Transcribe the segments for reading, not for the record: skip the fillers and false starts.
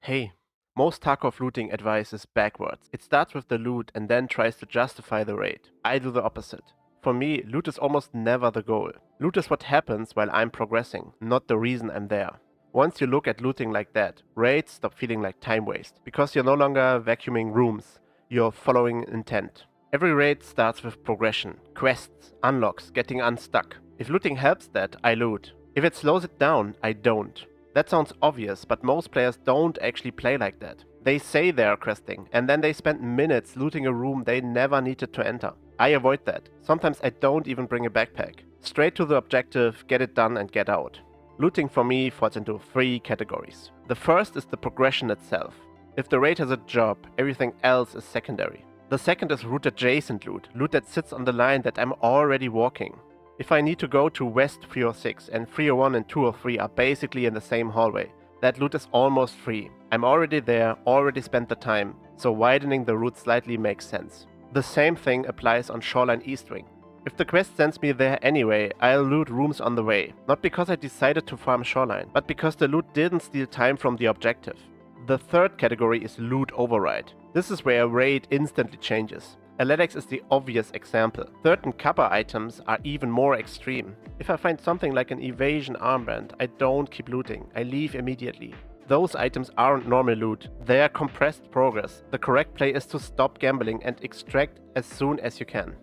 Hey, most Tarkov looting advice is backwards. It starts with the loot and then tries to justify the raid. I do the opposite. For me, loot is almost never the goal. Loot is what happens while I'm progressing, not the reason I'm there. Once you look at looting like that, raids stop feeling like time waste, because you're no longer vacuuming rooms, you're following intent. Every raid starts with progression, quests, unlocks, getting unstuck. If looting helps that, I loot. If it slows it down, I don't. That sounds obvious, but most players don't actually play like that. They say they are questing, and then they spend minutes looting a room they never needed to enter. I avoid that. Sometimes I don't even bring a backpack. Straight to the objective, get it done and get out. Looting for me falls into three categories. The first is the progression itself. If the raid has a job, everything else is secondary. The second is route adjacent loot, loot that sits on the line that I'm already walking. If I need to go to West 306 and 301 and 203 are basically in the same hallway, that loot is almost free. I'm already there, already spent the time, so widening the route slightly makes sense. The same thing applies on Shoreline East Wing. If the quest sends me there anyway, I'll loot rooms on the way. Not because I decided to farm Shoreline, but because the loot didn't steal time from the objective. The third category is loot override. This is where a raid instantly changes. Athletics is the obvious example. Certain kappa items are even more extreme. If I find something like an evasion armband, I don't keep looting, I leave immediately. Those items aren't normal loot, they are compressed progress. The correct play is to stop gambling and extract as soon as you can.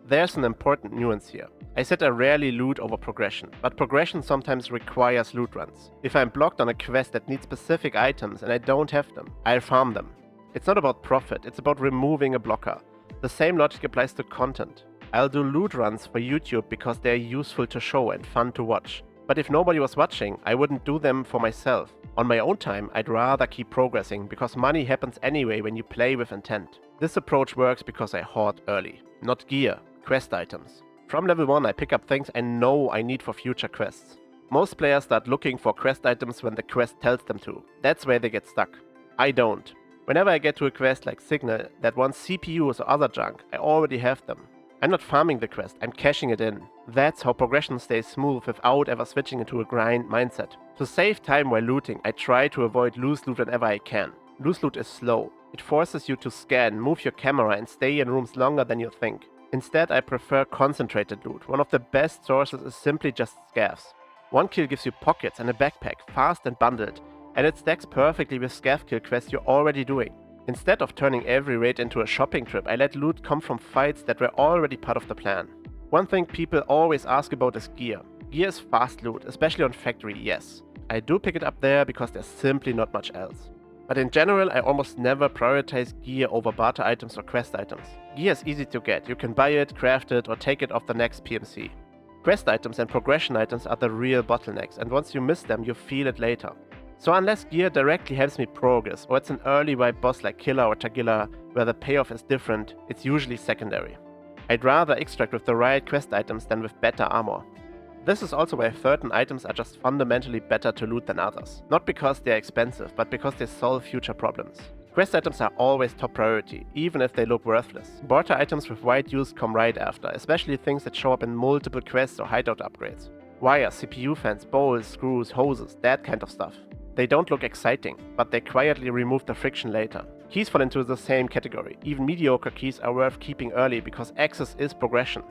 There's an important nuance here. I said I rarely loot over progression, but progression sometimes requires loot runs. If I'm blocked on a quest that needs specific items and I don't have them, I'll farm them. It's not about profit, it's about removing a blocker. The same logic applies to content. I'll do loot runs for YouTube because they're useful to show and fun to watch. But if nobody was watching, I wouldn't do them for myself. On my own time, I'd rather keep progressing because money happens anyway when you play with intent. This approach works because I hoard early. Not gear, quest items. From level 1 I pick up things I know I need for future quests. Most players start looking for quest items when the quest tells them to. That's where they get stuck. I don't. Whenever I get to a quest like Signal that wants CPUs or other junk, I already have them. I'm not farming the quest, I'm cashing it in. That's how progression stays smooth without ever switching into a grind mindset. To save time while looting, I try to avoid loose loot whenever I can. Loose loot is slow. It forces you to scan, move your camera and stay in rooms longer than you think. Instead, I prefer concentrated loot. One of the best sources is simply just scavs. One kill gives you pockets and a backpack, fast and bundled. And it stacks perfectly with scav kill quests you're already doing. Instead of turning every raid into a shopping trip, I let loot come from fights that were already part of the plan. One thing people always ask about is gear. Gear is fast loot, especially on factory, yes. I do pick it up there because there's simply not much else. But in general, I almost never prioritize gear over barter items or quest items. Gear is easy to get, you can buy it, craft it, or take it off the next PMC. Quest items and progression items are the real bottlenecks, and once you miss them, you feel it later. So unless gear directly helps me progress, or it's an early wipe boss like Killer or Tagilla where the payoff is different, it's usually secondary. I'd rather extract with the right quest items than with better armor. This is also why certain items are just fundamentally better to loot than others. Not because they're expensive, but because they solve future problems. Quest items are always top priority, even if they look worthless. Barter items with wide use come right after, especially things that show up in multiple quests or hideout upgrades. Wires, CPU fans, bowls, screws, hoses, that kind of stuff. They don't look exciting, but they quietly remove the friction later. Keys fall into the same category. Even mediocre keys are worth keeping early because access is progression.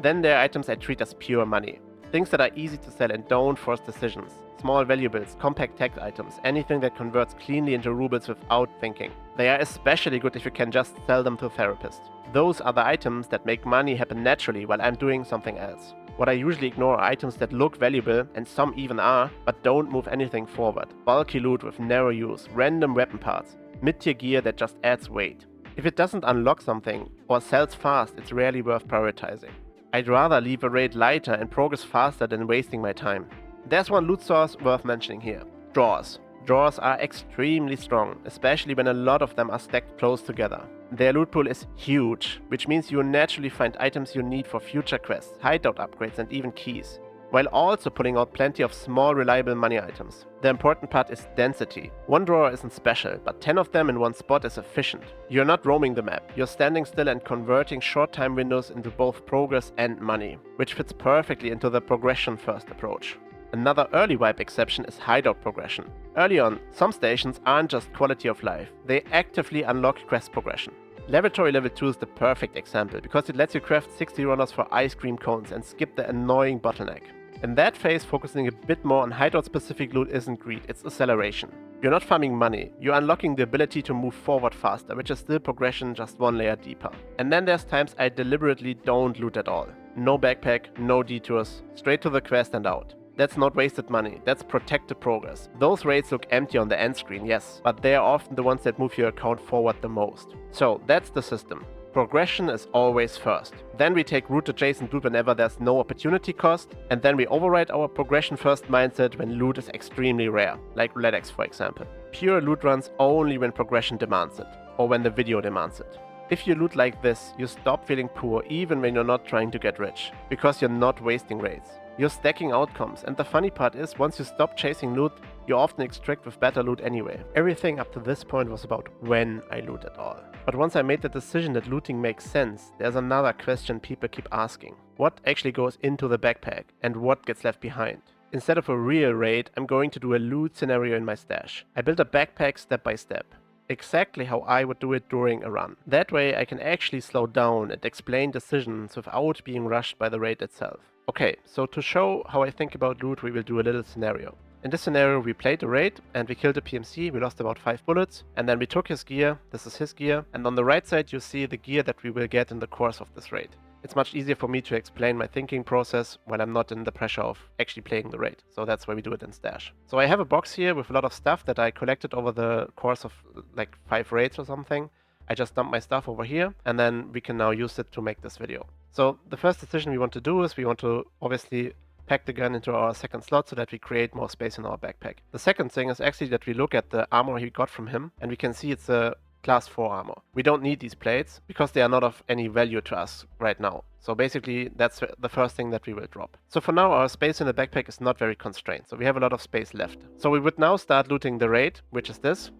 Then there are items I treat as pure money. Things that are easy to sell and don't force decisions. Small valuables, compact tech items, anything that converts cleanly into rubles without thinking. They are especially good if you can just sell them to a therapist. Those are the items that make money happen naturally while I'm doing something else. What I usually ignore are items that look valuable, and some even are, but don't move anything forward. Bulky loot with narrow use, random weapon parts, mid-tier gear that just adds weight. If it doesn't unlock something, or sells fast, it's rarely worth prioritizing. I'd rather leave a raid lighter and progress faster than wasting my time. There's one loot source worth mentioning here. Drawers. Drawers are extremely strong, especially when a lot of them are stacked close together. Their loot pool is huge, which means you naturally find items you need for future quests, hideout upgrades and even keys, while also pulling out plenty of small reliable money items. The important part is density. One drawer isn't special, but 10 of them in one spot is efficient. You're not roaming the map, you're standing still and converting short time windows into both progress and money, which fits perfectly into the progression first approach. Another early wipe exception is hideout progression. Early on, some stations aren't just quality of life, they actively unlock quest progression. Laboratory level 2 is the perfect example because it lets you craft 60 runners for ice cream cones and skip the annoying bottleneck. In that phase, focusing a bit more on hideout specific loot isn't greed, it's acceleration. You're not farming money, you're unlocking the ability to move forward faster, which is still progression just one layer deeper. And then there's times I deliberately don't loot at all. No backpack, no detours, straight to the quest and out. That's not wasted money, that's protected progress. Those raids look empty on the end screen, yes, but they are often the ones that move your account forward the most. So that's the system. Progression is always first. Then we take route adjacent loot whenever there's no opportunity cost, and then we override our progression first mindset when loot is extremely rare, like Roulettex for example. Pure loot runs only when progression demands it, or when the video demands it. If you loot like this, you stop feeling poor even when you're not trying to get rich, because you're not wasting raids. You're stacking outcomes, and the funny part is, once you stop chasing loot, you often extract with better loot anyway. Everything up to this point was about when I loot at all. But once I made the decision that looting makes sense, there's another question people keep asking. What actually goes into the backpack, and what gets left behind? Instead of a real raid, I'm going to do a loot scenario in my stash. I built a backpack step by step. Exactly how I would do it during a run. That way I can actually slow down and explain decisions without being rushed by the raid itself. Okay, so to show how I think about loot, we will do a little scenario. In this scenario we played a raid and we killed a PMC, we lost about 5 bullets, and then we took his gear, this is his gear, and on the right side you see the gear that we will get in the course of this raid. It's much easier for me to explain my thinking process when I'm not in the pressure of actually playing the raid. So that's why we do it in stash. So I have a box here with a lot of stuff that I collected over the course of like 5 raids or something. I just dump my stuff over here and then we can now use it to make this video. So the first decision we want to do is we want to obviously pack the gun into our second slot so that we create more space in our backpack. The second thing is actually that we look at the armor he got from him and we can see it's a Class 4 armor. We don't need these plates because they are not of any value to us right now. So basically that's the first thing that we will drop. So for now our space in the backpack is not very constrained. So we have a lot of space left. So we would now start looting the raid, which is this.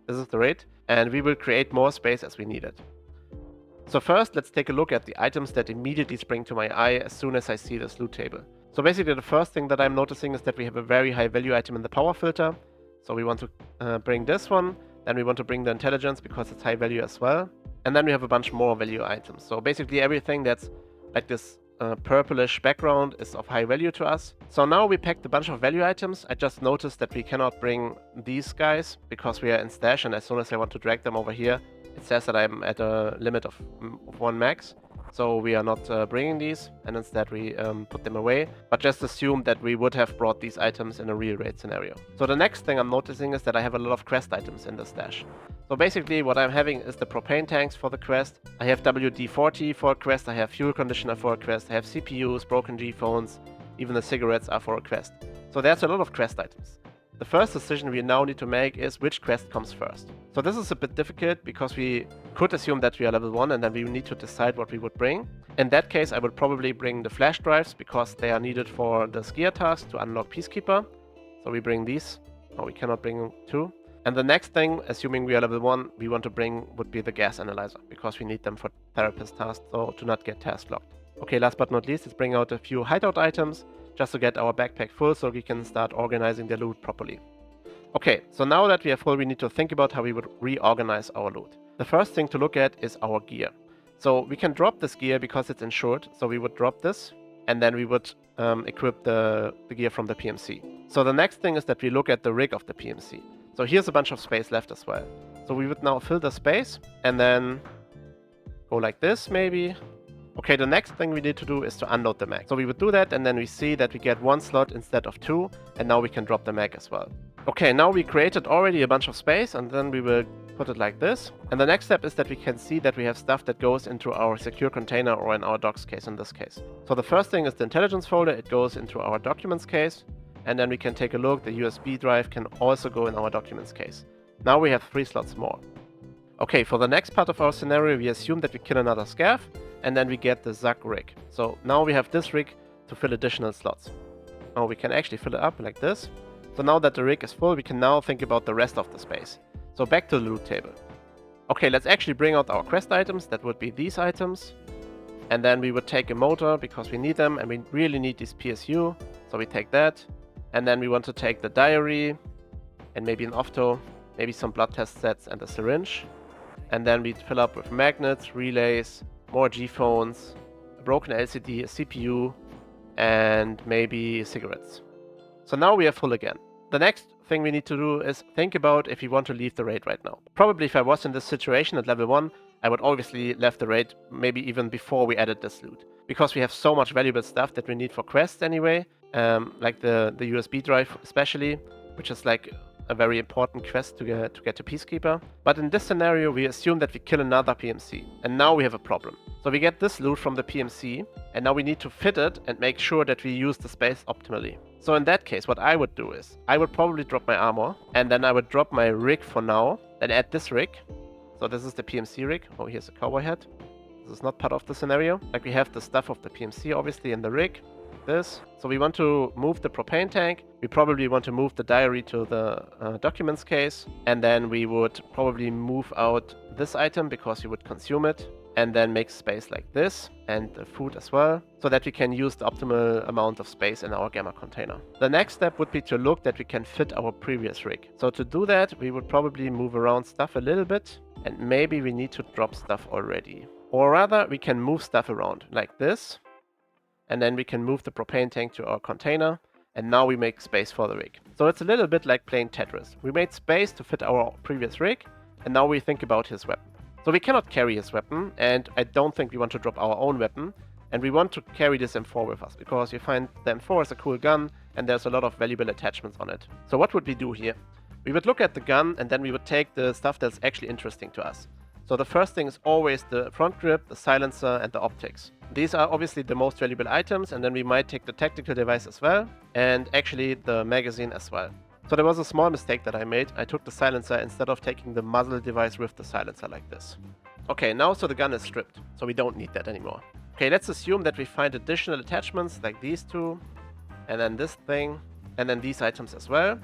This is the raid. And we will create more space as we need it. So first let's take a look at the items that immediately spring to my eye as soon as I see this loot table. So basically the first thing that I'm noticing is that we have a very high value item in the power filter. So we want to bring this one. Then we want to bring the intelligence because it's high value as well. And then we have a bunch more value items. So basically everything that's like this purplish background is of high value to us. So now we packed a bunch of value items. I just noticed that we cannot bring these guys because we are in stash, and as soon as I want to drag them over here, it says that I'm at a limit of 1 max. So we are not bringing these, and instead we put them away. But just assume that we would have brought these items in a real raid scenario. So the next thing I'm noticing is that I have a lot of quest items in the stash. So basically what I'm having is the propane tanks for the quest. I have WD-40 for a quest, I have fuel conditioner for a quest, I have CPUs, broken G-phones, even the cigarettes are for a quest. So there's a lot of quest items. The first decision we now need to make is which quest comes first. So this is a bit difficult because we could assume that we are level 1 and then we need to decide what we would bring. In that case I would probably bring the flash drives because they are needed for the skier task to unlock Peacekeeper. So we bring these. Oh, we cannot bring 2. And the next thing, assuming we are level 1, we want to bring would be the gas analyzer because we need them for therapist tasks, so to not get task locked. Okay, last but not least, let's bring out a few hideout items just to get our backpack full so we can start organizing the loot properly. Okay, so now that we are full, we need to think about how we would reorganize our loot. The first thing to look at is our gear. So we can drop this gear because it's insured, so we would drop this and then we would equip the gear from the PMC. So the next thing is that we look at the rig of the PMC. So here's a bunch of space left as well. So we would now fill the space and then go like this maybe. Okay, the next thing we need to do is to unload the mag. So we would do that and then we see that we get 1 slot instead of 2 and now we can drop the mag as well. Okay, now we created already a bunch of space and then we will put it like this. And the next step is that we can see that we have stuff that goes into our secure container, or in our docs case in this case. So the first thing is the intelligence folder, it goes into our documents case. And then we can take a look, the USB drive can also go in our documents case. Now we have 3 slots more. Okay, for the next part of our scenario, we assume that we kill another scav, and then we get the Zack rig. So now we have this rig to fill additional slots. Now we can actually fill it up like this. So now that the rig is full, we can now think about the rest of the space. So back to the loot table. Okay, let's actually bring out our quest items, that would be these items. And then we would take a motor, because we need them, and we really need these PSU. So we take that. And then we want to take the diary and maybe an opto, maybe some blood test sets and a syringe. And then we fill up with magnets, relays, more G-phones, a broken LCD, a CPU, and maybe cigarettes. So now we are full again. The next thing we need to do is think about if we want to leave the raid right now. Probably if I was in this situation at level 1, I would obviously left the raid maybe even before we added this loot. Because we have so much valuable stuff that we need for quests anyway, like the USB drive especially, which is like a very important quest to get to Peacekeeper. But in this scenario, we assume that we kill another PMC, and now we have a problem. So we get this loot from the PMC, and now we need to fit it and make sure that we use the space optimally. So in that case, what I would do is, I would probably drop my armor, and then I would drop my rig for now, then add this rig. So this is the PMC rig. Oh, here's a cowboy hat. This is not part of the scenario. Like, we have the stuff of the PMC, obviously, in the rig. This. So we want to move the propane tank. We probably want to move the diary to the documents case. And then we would probably move out this item because we would consume it. And then make space like this, and the food as well, so that we can use the optimal amount of space in our gamma container. The next step would be to look that we can fit our previous rig. So to do that, we would probably move around stuff a little bit, and maybe we need to drop stuff already. Or rather, we can move stuff around, like this, and then we can move the propane tank to our container, and now we make space for the rig. So it's a little bit like playing Tetris. We made space to fit our previous rig, and now we think about his weapon. So we cannot carry his weapon, and I don't think we want to drop our own weapon, and we want to carry this M4 with us, because you find the M4 is a cool gun, and there's a lot of valuable attachments on it. So what would we do here? We would look at the gun, and then we would take the stuff that's actually interesting to us. So the first thing is always the front grip, the silencer, and the optics. These are obviously the most valuable items, and then we might take the tactical device as well, and actually the magazine as well. So there was a small mistake that I made. I took the silencer instead of taking the muzzle device with the silencer like this. Okay, now so the gun is stripped, so we don't need that anymore. Okay, let's assume that we find additional attachments like these two, and then this thing, and then these items as well.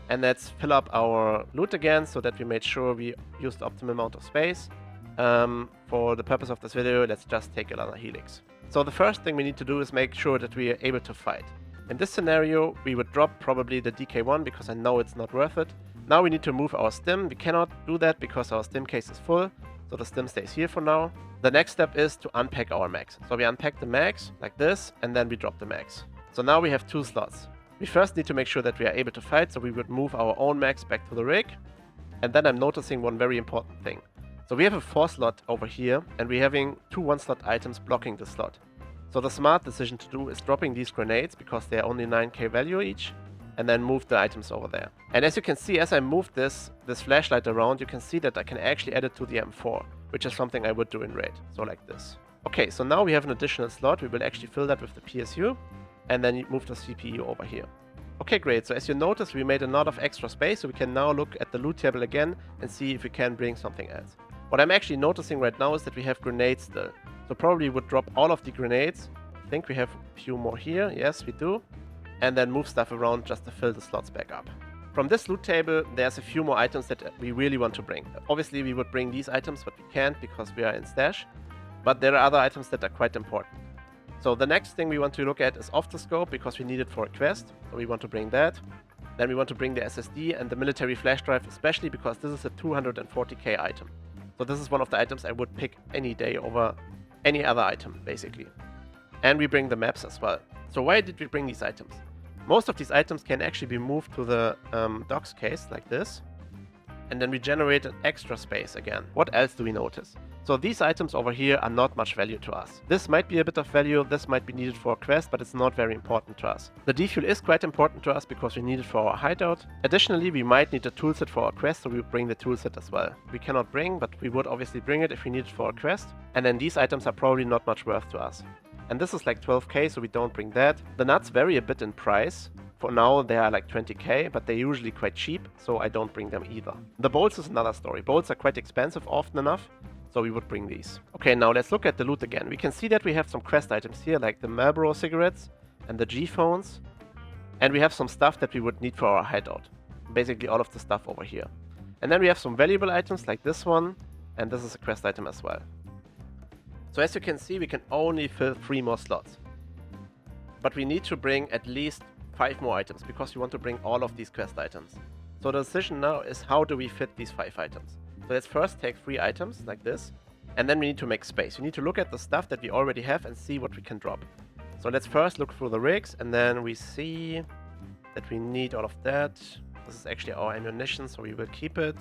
And let's fill up our loot again so that we made sure we use the optimal amount of space. For the purpose of this video, let's just take another helix. So the first thing we need to do is make sure that we are able to fight. In this scenario, we would drop probably the DK1 because I know it's not worth it. Now we need to move our stim. We cannot do that because our stim case is full, so the stim stays here for now. The next step is to unpack our mags. So we unpack the mags like this, and then we drop the mags. So now we have 2 slots. We first need to make sure that we are able to fight, so we would move our own mags back to the rig. And then I'm noticing one very important thing. So we have a 4 slot over here, and we're having 2 1-slot items blocking the slot. So the smart decision to do is dropping these grenades, because they're only 9k value each, and then move the items over there. And as you can see, as I move this flashlight around, you can see that I can actually add it to the M4, which is something I would do in raid, so like this. Okay, so now we have an additional slot. We will actually fill that with the PSU, and then move the CPU over here. Okay, great. So as you notice, we made a lot of extra space, so we can now look at the loot table again and see if we can bring something else. What I'm actually noticing right now is that we have grenades still. So probably would drop all of the grenades. I think we have a few more here. Yes, we do. And then move stuff around just to fill the slots back up. From this loot table, there's a few more items that we really want to bring. Obviously, we would bring these items, but we can't because we are in stash. But there are other items that are quite important. So the next thing we want to look at is off the scope, because we need it for a quest. So we want to bring that. Then we want to bring the SSD and the military flash drive, especially because this is a 240k item. So this is one of the items I would pick any day over any other item, basically. And we bring the maps as well. So why did we bring these items? Most of these items can actually be moved to the docs case like this. And then we generate an extra space again. What else do we notice? So these items over here are not much value to us. This might be a bit of value, this might be needed for a quest, but it's not very important to us. The defuel is quite important to us because we need it for our hideout. Additionally, we might need a toolset for our quest, so we bring the toolset as well. We cannot bring, but we would obviously bring it if we need it for a quest. And then these items are probably not much worth to us. And this is like 12k, so we don't bring that. The nuts vary a bit in price. For now, they are like 20k, but they're usually quite cheap, so I don't bring them either. The bolts is another story. Bolts are quite expensive often enough, so we would bring these. Okay, now let's look at the loot again. We can see that we have some quest items here, like the Marlboro cigarettes and the G-phones. And we have some stuff that we would need for our hideout. Basically all of the stuff over here. And then we have some valuable items like this one, and this is a quest item as well. So as you can see, we can only fill 3 more slots. But we need to bring at least 5 more items, because we want to bring all of these quest items. So the decision now is, how do we fit these 5 items? So let's first take 3 items, like this, and then we need to make space. We need to look at the stuff that we already have and see what we can drop. So let's first look through the rigs, and then we see that we need all of that. This is actually our ammunition, so we will keep it.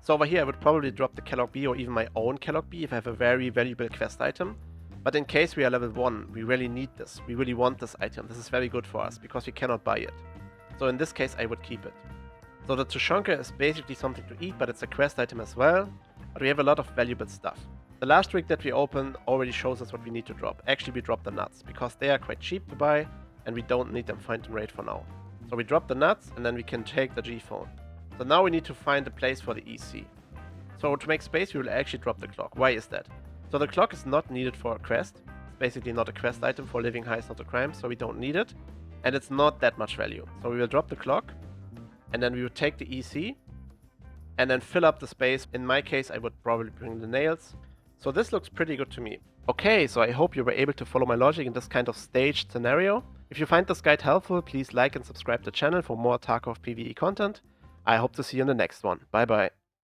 So over here I would probably drop the Kellogg B or even my own Kellogg B if I have a very valuable quest item. But in case we are level 1, we really need this. We really want this item. This is very good for us because we cannot buy it. So in this case I would keep it. So the Tushonka is basically something to eat, but it's a quest item as well. But we have a lot of valuable stuff. The last rig that we open already shows us what we need to drop. Actually we drop the nuts because they are quite cheap to buy and we don't need them find and raid for now. So we drop the nuts and then we can take the G-phone. So now we need to find a place for the EC. So to make space we will actually drop the clock. Why is that? So the clock is not needed for a quest. It's basically not a quest item for living high is not a crime, so we don't need it. And it's not that much value. So we will drop the clock and then we will take the EC and then fill up the space. In my case I would probably bring the nails. So this looks pretty good to me. Okay, so I hope you were able to follow my logic in this kind of staged scenario. If you find this guide helpful, please like and subscribe to the channel for more Tarkov PvE content. I hope to see you in the next one. Bye bye.